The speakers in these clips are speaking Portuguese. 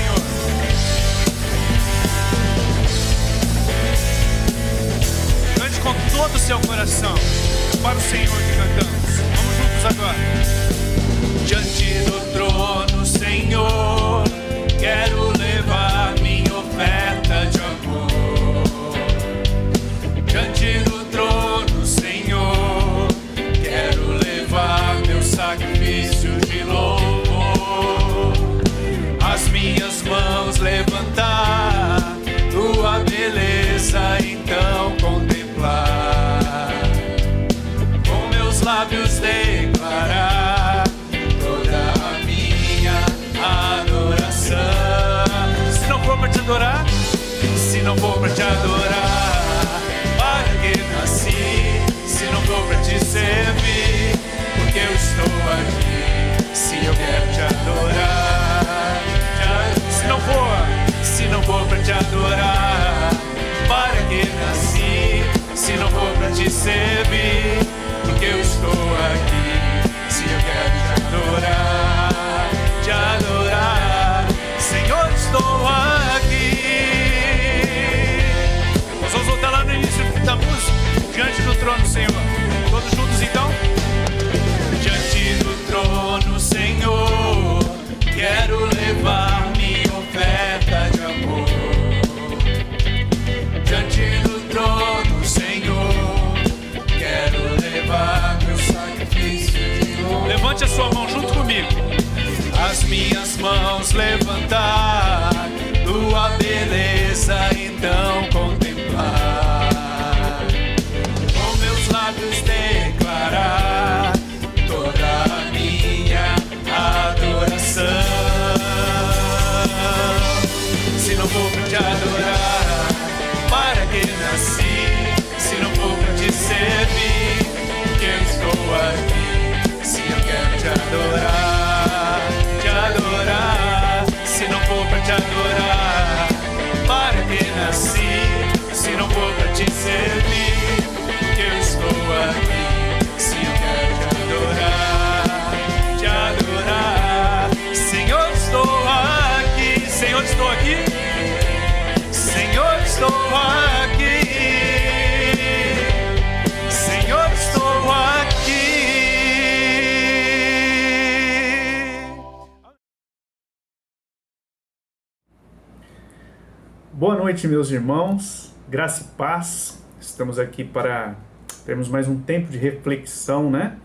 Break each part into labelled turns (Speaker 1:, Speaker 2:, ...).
Speaker 1: Senhor. Cante com todo o seu coração para o Senhor que cantamos. Vamos juntos agora. Diante do trono, Senhor, quero levar minha oferta de amor. Diante do trono, Senhor, quero levar meu sacrifício de louvor. As minhas mãos levantar, tua beleza então contemplar. Com meus lábios declarar toda a minha adoração. Se não for para te adorar, se não for para te adorar, para que nasci? Se não for para te servir, porque eu estou aqui. Se eu quero te adorar, se não for para te adorar, para que nasci? Se não for para te servir, porque eu estou aqui. Se eu quero te adorar, Senhor, estou aqui. Nós vamos voltar lá no início da música, diante do trono, Senhor. Todos juntos então? Diante do trono, Senhor, quero levar minha oferta de amor. Diante do trono, Senhor, quero levar meu sacrifício de louvor. Levante a sua mão junto comigo. As minhas mãos levantar, tua beleza então contemplar. Com meus lábios declarar toda a minha adoração. Se não for para te adorar, para que nasci? Se não for para te servir, porque eu estou aqui. Se eu quero te adorar, se não for para te adorar, para que nasci? Se não for para te servir, porque eu estou aqui. Se eu quero te adorar, Senhor, estou aqui. Senhor, estou aqui. Senhor, estou aqui. Senhor, estou aqui.
Speaker 2: Boa noite, meus irmãos, graça e paz. Estamos aqui para termos mais um tempo de reflexão, né?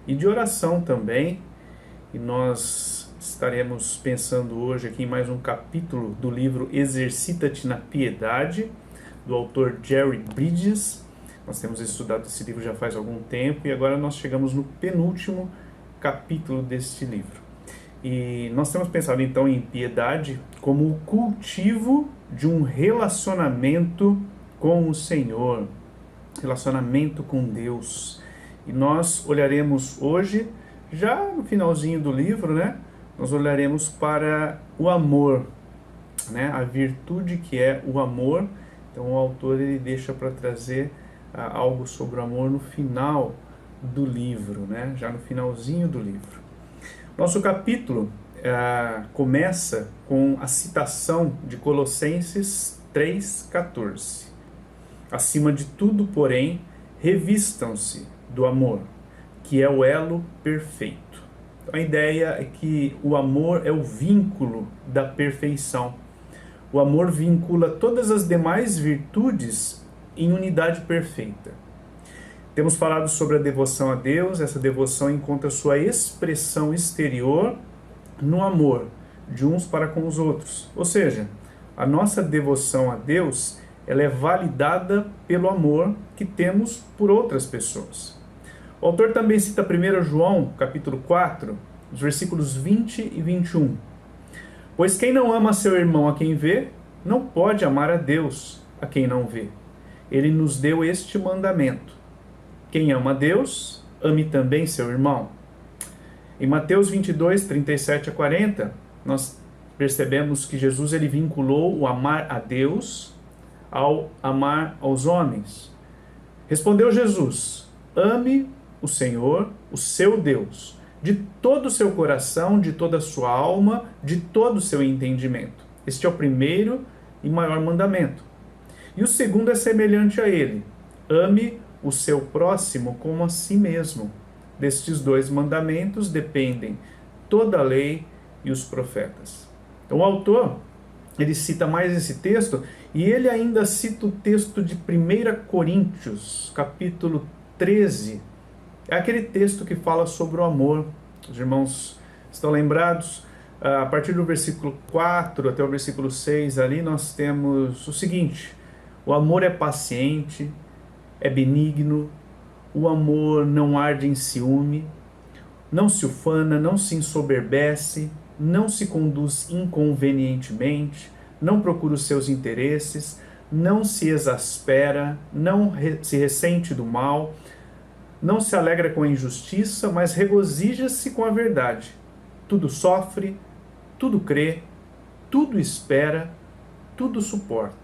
Speaker 2: E de oração também. E nós estaremos pensando hoje aqui em mais um capítulo do livro Exercita-te na Piedade, do autor Jerry Bridges. Nós temos estudado esse livro já faz algum tempo e agora nós chegamos no penúltimo capítulo deste livro. E nós temos pensado então em piedade como o cultivo de um relacionamento com o Senhor, relacionamento com Deus. E nós olharemos hoje, já no finalzinho do livro, né? Nós olharemos para o amor, né? A virtude que é o amor. Então o autor ele deixa para trazer algo sobre o amor no final do livro, né? Já no finalzinho do livro. Nosso capítulo começa com a citação de Colossenses 3,14. Acima de tudo, porém, revistam-se do amor, que é o elo perfeito. Então, a ideia é que o amor é o vínculo da perfeição. O amor vincula todas as demais virtudes em unidade perfeita. Temos falado sobre a devoção a Deus. Essa devoção encontra sua expressão exterior no amor de uns para com os outros. Ou seja, a nossa devoção a Deus ela é validada pelo amor que temos por outras pessoas. O autor também cita 1 João, capítulo 4, os versículos 20 e 21. Pois quem não ama seu irmão a quem vê, não pode amar a Deus a quem não vê. Ele nos deu este mandamento: quem ama a Deus, ame também seu irmão. Em Mateus 22, 37 a 40, nós percebemos que Jesus ele vinculou o amar a Deus ao amar aos homens. Respondeu Jesus: ame o Senhor, o seu Deus, de todo o seu coração, de toda a sua alma, de todo o seu entendimento. Este é o primeiro e maior mandamento. E o segundo é semelhante a ele: ame o seu próximo como a si mesmo. Destes dois mandamentos dependem toda a lei e os profetas. Então o autor, ele cita mais esse texto, e ele ainda cita o texto de 1 Coríntios, capítulo 13. É aquele texto que fala sobre o amor. Os irmãos estão lembrados? A partir do versículo 4 até o versículo 6, ali nós temos o seguinte: o amor é paciente, é benigno, o amor não arde em ciúme, não se ufana, não se ensoberbece, não se conduz inconvenientemente, não procura os seus interesses, não se exaspera, não se ressente do mal, não se alegra com a injustiça, mas regozija-se com a verdade. Tudo sofre, tudo crê, tudo espera, tudo suporta.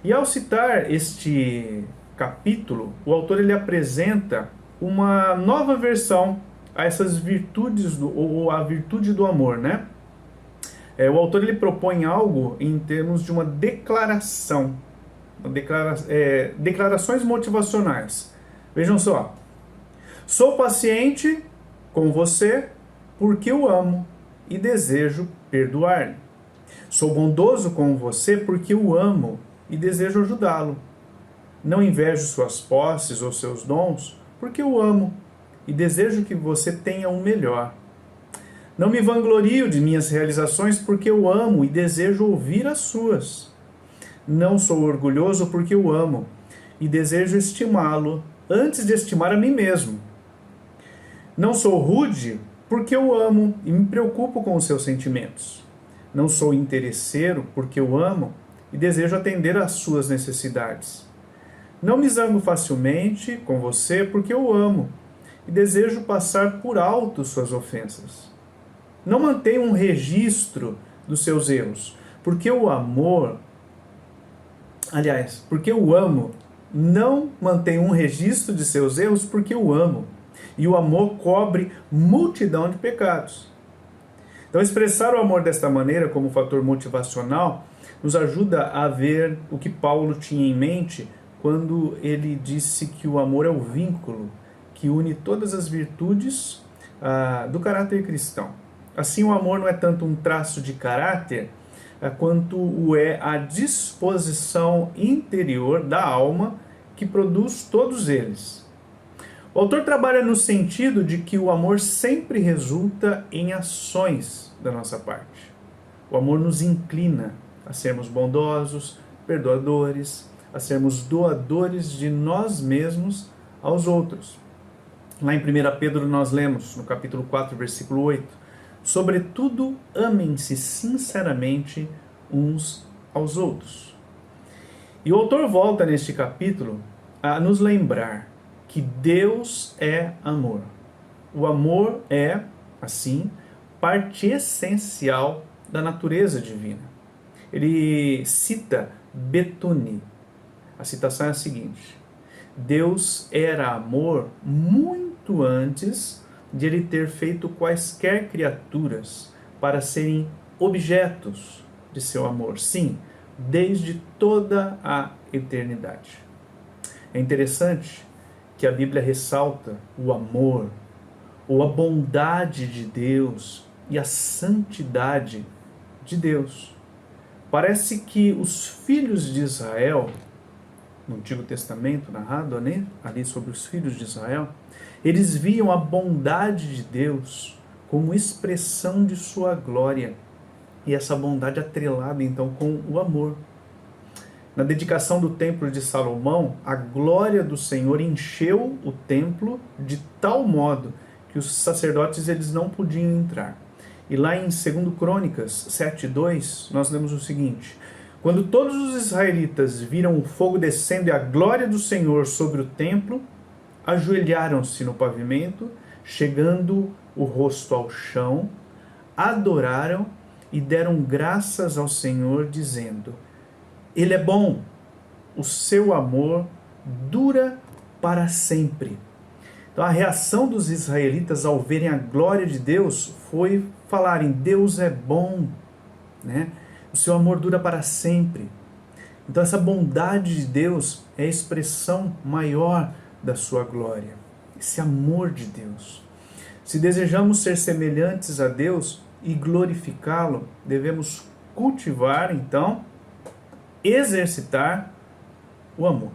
Speaker 2: E ao citar este capítulo, o autor ele apresenta uma nova versão a essas virtudes, ou a virtude do amor, né? O autor ele propõe algo em termos de uma declaração, declarações motivacionais. Vejam só: sou paciente com você porque o amo e desejo perdoar-lhe. Sou bondoso com você porque o amo e desejo ajudá-lo. Não invejo suas posses ou seus dons porque o amo e desejo que você tenha o melhor. Não me vanglorio de minhas realizações porque eu amo e desejo ouvir as suas. Não sou orgulhoso porque eu amo e desejo estimá-lo antes de estimar a mim mesmo. Não sou rude porque eu amo e me preocupo com os seus sentimentos. Não sou interesseiro porque eu amo e desejo atender às suas necessidades. Não me zango facilmente com você porque eu amo e desejo passar por alto suas ofensas. Não mantenho um registro dos seus erros, porque o amo, não mantenho um registro de seus erros porque o amo, e o amor cobre multidão de pecados. Então, expressar o amor desta maneira como fator motivacional nos ajuda a ver o que Paulo tinha em mente quando ele disse que o amor é o vínculo que une todas as virtudes do caráter cristão. Assim, o amor não é tanto um traço de caráter, quanto o é a disposição interior da alma que produz todos eles. O autor trabalha no sentido de que o amor sempre resulta em ações da nossa parte. O amor nos inclina a sermos bondosos, perdoadores, a sermos doadores de nós mesmos aos outros. Lá em 1 Pedro nós lemos, no capítulo 4, versículo 8, sobretudo, amem-se sinceramente uns aos outros. E o autor volta neste capítulo a nos lembrar que Deus é amor. O amor é, assim, parte essencial da natureza divina. Ele cita Betuni. A citação é a seguinte: Deus era amor muito antes de ele ter feito quaisquer criaturas para serem objetos de seu amor. Sim, desde toda a eternidade. É interessante que a Bíblia ressalta o amor, ou a bondade de Deus e a santidade de Deus. Parece que os filhos de Israel, no Antigo Testamento, narrado ali sobre os filhos de Israel, eles viam a bondade de Deus como expressão de sua glória, e essa bondade atrelada então com o amor. Na dedicação do templo de Salomão, a glória do Senhor encheu o templo de tal modo que os sacerdotes eles não podiam entrar. E lá em 2 Crônicas 7:2, nós lemos o seguinte: quando todos os israelitas viram o fogo descendo e a glória do Senhor sobre o templo, ajoelharam-se no pavimento, chegando o rosto ao chão, adoraram e deram graças ao Senhor, dizendo: Ele é bom, o seu amor dura para sempre. Então a reação dos israelitas ao verem a glória de Deus foi falarem: Deus é bom, né? O seu amor dura para sempre. Então essa bondade de Deus é a expressão maior da sua glória, esse amor de Deus. Se desejamos ser semelhantes a Deus e glorificá-lo, devemos cultivar, então, exercitar o amor.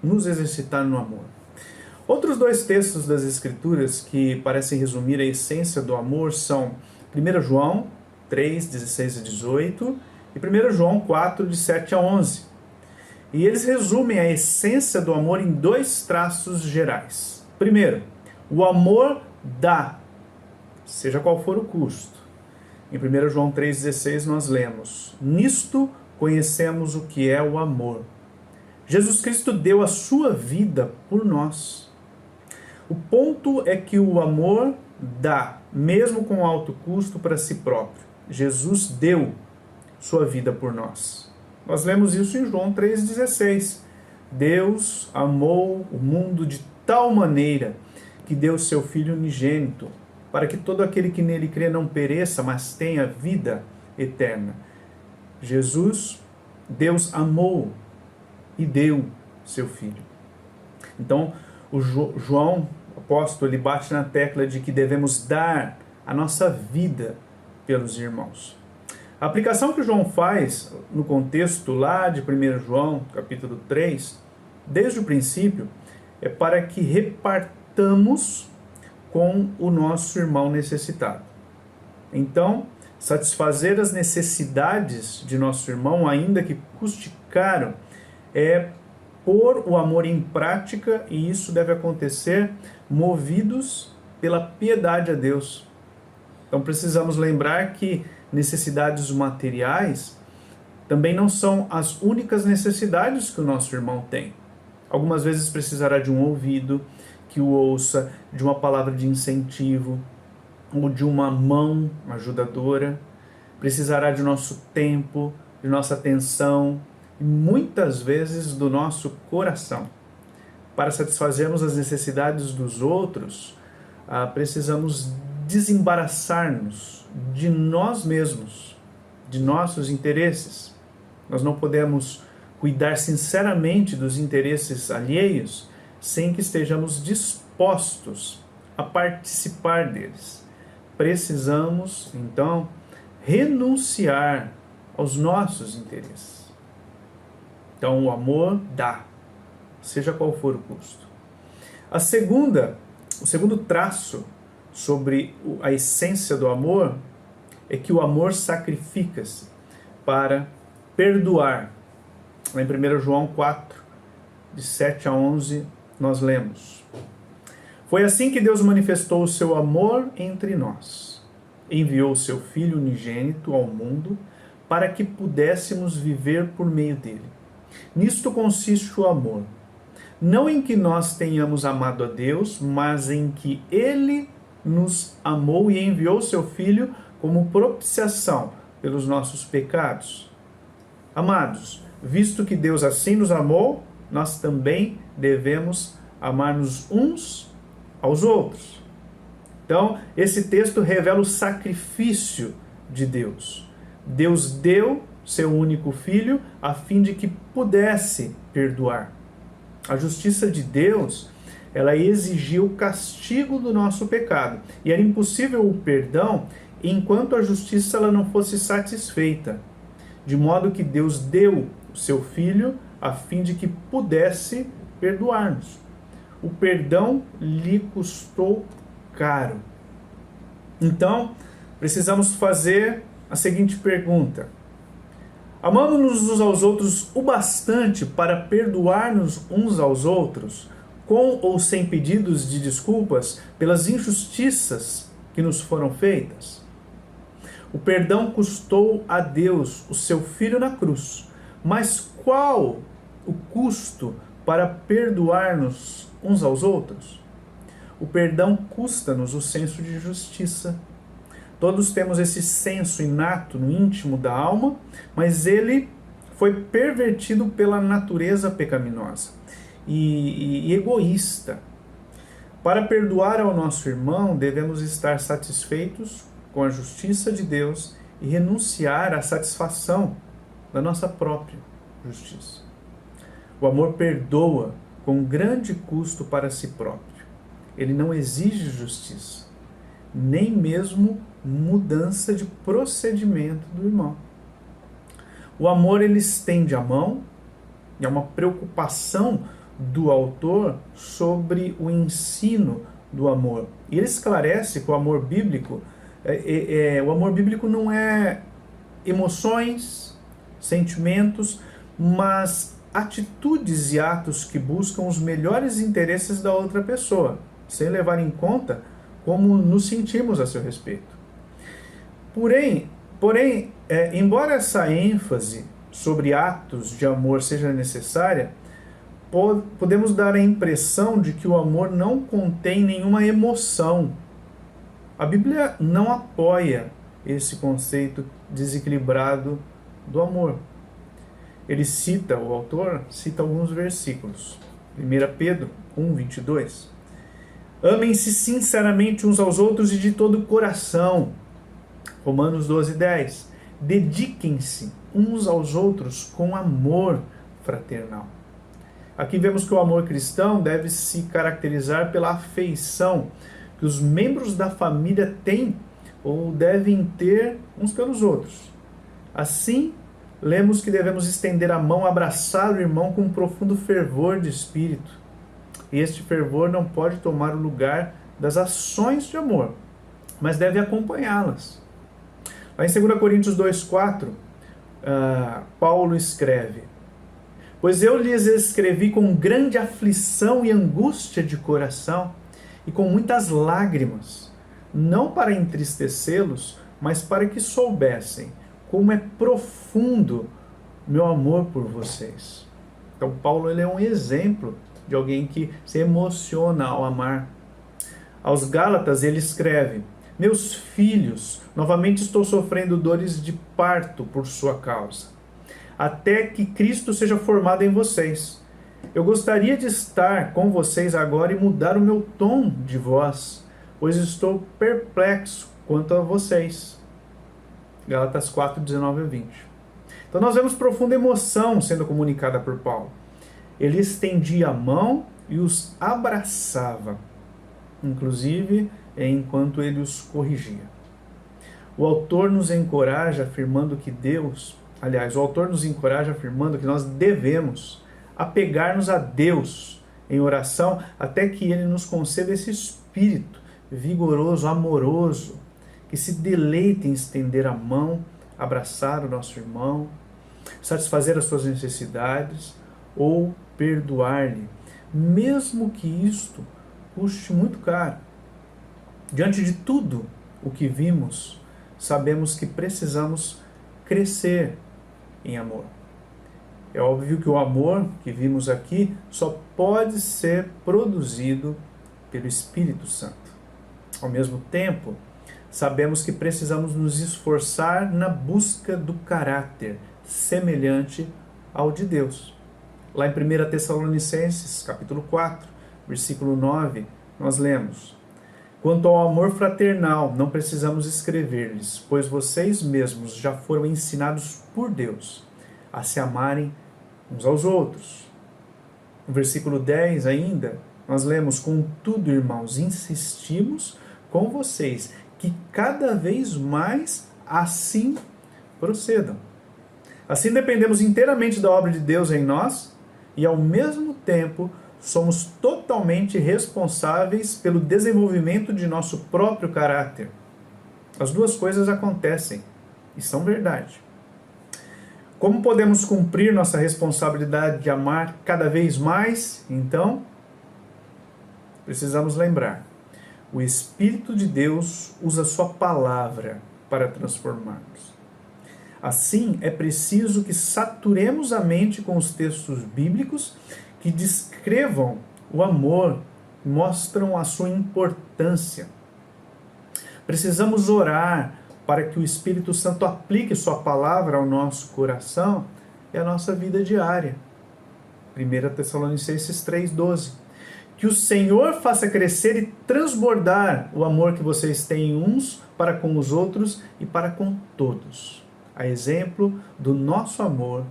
Speaker 2: Nos exercitar no amor. Outros dois textos das Escrituras que parecem resumir a essência do amor são 1 João 3, 16 a 18 e 1 João 4, de 7 a 11. E eles resumem a essência do amor em dois traços gerais. Primeiro, o amor dá, seja qual for o custo. Em 1 João 3,16 nós lemos: nisto conhecemos o que é o amor. Jesus Cristo deu a sua vida por nós. O ponto é que o amor dá, mesmo com alto custo, para si próprio. Jesus deu sua vida por nós. Nós lemos isso em João 3,16. Deus amou o mundo de tal maneira que deu seu Filho unigênito, para que todo aquele que nele crê não pereça, mas tenha vida eterna. Jesus, Deus amou e deu seu Filho. Então, o João, o apóstolo, ele bate na tecla de que devemos dar a nossa vida pelos irmãos. A aplicação que o João faz no contexto lá de 1 João, capítulo 3, desde o princípio, é para que repartamos com o nosso irmão necessitado. Então, satisfazer as necessidades de nosso irmão, ainda que custe caro, é pôr o amor em prática, e isso deve acontecer movidos pela piedade a Deus. Então precisamos lembrar que necessidades materiais também não são as únicas necessidades que o nosso irmão tem. Algumas vezes precisará de um ouvido que o ouça, de uma palavra de incentivo, ou de uma mão ajudadora. Precisará de nosso tempo, de nossa atenção, e muitas vezes do nosso coração. Para satisfazermos as necessidades dos outros, precisamos desembaraçar-nos de nós mesmos, de nossos interesses. Nós não podemos cuidar sinceramente dos interesses alheios sem que estejamos dispostos a participar deles. Precisamos, então, renunciar aos nossos interesses. Então, o amor dá, seja qual for o custo. O segundo traço sobre a essência do amor é que o amor sacrifica-se para perdoar. Lá em 1 João 4, de 7 a 11, nós lemos: foi assim que Deus manifestou o seu amor entre nós. Enviou o seu Filho unigênito ao mundo para que pudéssemos viver por meio dele. Nisto consiste o amor. Não em que nós tenhamos amado a Deus, mas em que Ele nos amou e enviou seu Filho como propiciação pelos nossos pecados. Amados, visto que Deus assim nos amou, nós também devemos amar-nos uns aos outros. Então, esse texto revela o sacrifício de Deus. Deus deu seu único Filho a fim de que pudesse perdoar. A justiça de Deus, ela exigiu o castigo do nosso pecado. E era impossível o perdão enquanto a justiça ela não fosse satisfeita. De modo que Deus deu o seu Filho a fim de que pudesse perdoar-nos. O perdão lhe custou caro. Então, precisamos fazer a seguinte pergunta: amamos-nos uns aos outros o bastante para perdoar-nos uns aos outros, com ou sem pedidos de desculpas pelas injustiças que nos foram feitas? O perdão custou a Deus o seu Filho na cruz, mas qual o custo para perdoar-nos uns aos outros? O perdão custa-nos o senso de justiça. Todos temos esse senso inato no íntimo da alma, mas ele foi pervertido pela natureza pecaminosa e egoísta. Para perdoar ao nosso irmão, devemos estar satisfeitos com a justiça de Deus e renunciar à satisfação da nossa própria justiça. O amor perdoa com grande custo para si próprio. Ele não exige justiça, nem mesmo mudança de procedimento do irmão. O amor, ele estende a mão, e é uma preocupação do autor sobre o ensino do amor. E ele esclarece que o amor bíblico, o amor bíblico não é emoções, sentimentos, mas atitudes e atos que buscam os melhores interesses da outra pessoa, sem levar em conta como nos sentimos a seu respeito. Porém, embora essa ênfase sobre atos de amor seja necessária, podemos dar a impressão de que o amor não contém nenhuma emoção. A Bíblia não apoia esse conceito desequilibrado do amor. O autor cita alguns versículos. 1 Pedro 1:22. Amem-se sinceramente uns aos outros e de todo o coração. Romanos 12:10. Dediquem-se uns aos outros com amor fraternal. Aqui vemos que o amor cristão deve se caracterizar pela afeição que os membros da família têm ou devem ter uns pelos outros. Assim, lemos que devemos estender a mão, abraçar o irmão com um profundo fervor de espírito. E este fervor não pode tomar o lugar das ações de amor, mas deve acompanhá-las. Lá em 2 Coríntios 2:4, Paulo escreve: Pois eu lhes escrevi com grande aflição e angústia de coração e com muitas lágrimas, não para entristecê-los, mas para que soubessem como é profundo meu amor por vocês. Então Paulo, ele é um exemplo de alguém que se emociona ao amar. Aos Gálatas ele escreve: Meus filhos, novamente estou sofrendo dores de parto por sua causa, até que Cristo seja formado em vocês. Eu gostaria de estar com vocês agora e mudar o meu tom de voz, pois estou perplexo quanto a vocês. Gálatas 4:19-20. Então nós vemos profunda emoção sendo comunicada por Paulo. Ele estendia a mão e os abraçava, inclusive enquanto ele os corrigia. O autor nos encoraja afirmando que nós devemos apegar-nos a Deus em oração até que Ele nos conceda esse espírito vigoroso, amoroso, que se deleita em estender a mão, abraçar o nosso irmão, satisfazer as suas necessidades ou perdoar-lhe, mesmo que isto custe muito caro. Diante de tudo o que vimos, sabemos que precisamos crescer em amor. É óbvio que o amor que vimos aqui só pode ser produzido pelo Espírito Santo. Ao mesmo tempo, sabemos que precisamos nos esforçar na busca do caráter semelhante ao de Deus. Lá em 1 Tessalonicenses, capítulo 4, versículo 9, nós lemos: Quanto ao amor fraternal, não precisamos escrever-lhes, pois vocês mesmos já foram ensinados por Deus a se amarem uns aos outros. No versículo 10 ainda, nós lemos: Contudo, irmãos, insistimos com vocês que cada vez mais assim procedam. Assim dependemos inteiramente da obra de Deus em nós e, ao mesmo tempo, somos totalmente responsáveis pelo desenvolvimento de nosso próprio caráter. As duas coisas acontecem e são verdade. Como podemos cumprir nossa responsabilidade de amar cada vez mais? Então, precisamos lembrar: o Espírito de Deus usa sua palavra para transformar-nos. Assim, é preciso que saturemos a mente com os textos bíblicos que descrevam o amor, mostram a sua importância. Precisamos orar para que o Espírito Santo aplique sua palavra ao nosso coração e à nossa vida diária. 1 Tessalonicenses 3:12. Que o Senhor faça crescer e transbordar o amor que vocês têm uns para com os outros e para com todos, a exemplo do nosso amor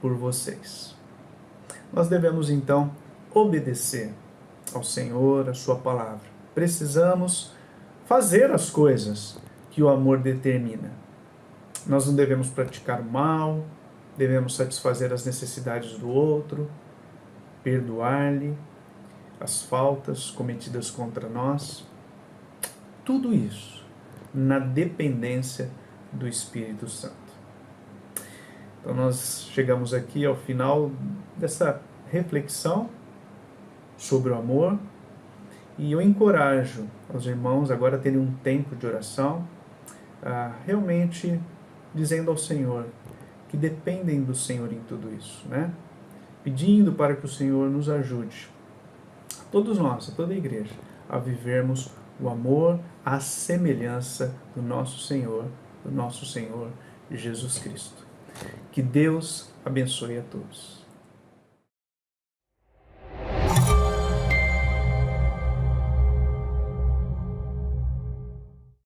Speaker 2: por vocês. Nós devemos então obedecer ao Senhor, a sua palavra. Precisamos fazer as coisas que o amor determina. Nós não devemos praticar o mal, devemos satisfazer as necessidades do outro, perdoar-lhe as faltas cometidas contra nós. Tudo isso na dependência do Espírito Santo. Então nós chegamos aqui ao final dessa reflexão sobre o amor e eu encorajo os irmãos agora a terem um tempo de oração, realmente dizendo ao Senhor que dependem do Senhor em tudo isso, né? Pedindo para que o Senhor nos ajude, a todos nós, a toda a igreja, a vivermos o amor à semelhança do nosso Senhor Jesus Cristo. Que Deus abençoe a todos.